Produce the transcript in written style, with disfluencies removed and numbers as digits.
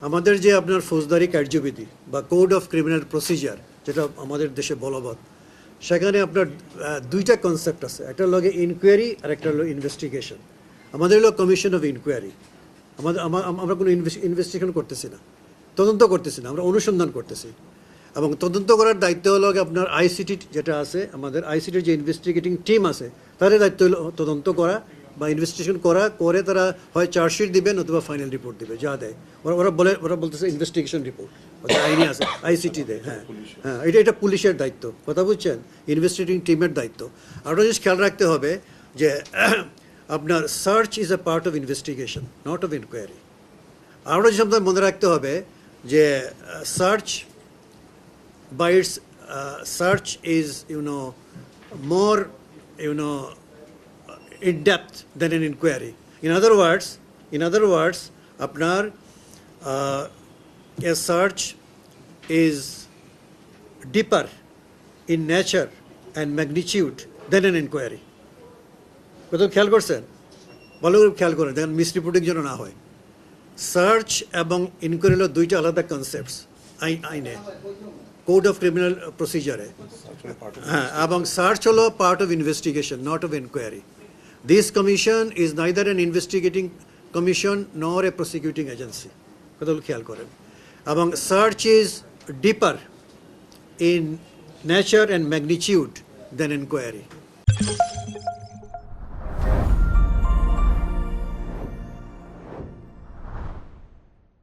আমাদের যে আপনার ফৌজদারি কার্যবিধি বা কোড অফ ক্রিমিনাল প্রসিজার যেটা আমাদের দেশে বলবৎ, সেখানে আপনার দুইটা কনসেপ্ট আছে, একটা হলো ইনকোয়ারি আর একটা হলো ইনভেস্টিগেশন। আমাদের হলো কমিশন অফ ইনকোয়ারি। আমরা কোনো ইনভেস্টিগেশন করতেছি না, তদন্ত করতেছি না, আমরা অনুসন্ধান করতেছি। এবং তদন্ত করার দায়িত্ব হলো আপনার আইসিটি যেটা আছে, আমাদের আইসিটির যে ইনভেস্টিগেটিং টিম আছে তাদের দায়িত্ব হলো তদন্ত করা বা ইনভেস্টিগেশন করে তারা হয় চার্জশিট দিবেন অথবা ফাইনাল রিপোর্ট দিবে, যা দেয় ওরা বলতেছে ইনভেস্টিগেশন রিপোর্ট, আইনি আছে আইসিটি দেয়। হ্যাঁ, এটা পুলিশের দায়িত্ব, কথা বুঝছেন, ইনভেস্টিগেটিং টিমের দায়িত্ব। আর ওটা জিনিস খেয়াল রাখতে হবে যে আপনার search is a part of investigation, not of inquiry. আর ওটা জিনিস আপনার মনে রাখতে হবে যে search by its search is more in depth than an inquiry. In other words apnar a search is deeper in nature and magnitude than an inquiry. কত খেয়াল করছেন? ভালো করে খেয়াল করেন, দেখেন মিসরিপোর্টিং যেন না হয়। সার্চ এবং ইনকোয়ারি হলো দুইটা আলাদা কনসেপ্টস আইনে, কোড অফ ক্রিমিনাল প্রসিজারে। হ্যাঁ, এবং সার্চ হলো part of investigation, not of enquiry. This commission is neither an investigating commission nor a prosecuting agency, কথাগুলো খেয়াল করেন। এবং search is deeper in nature and magnitude than enquiry.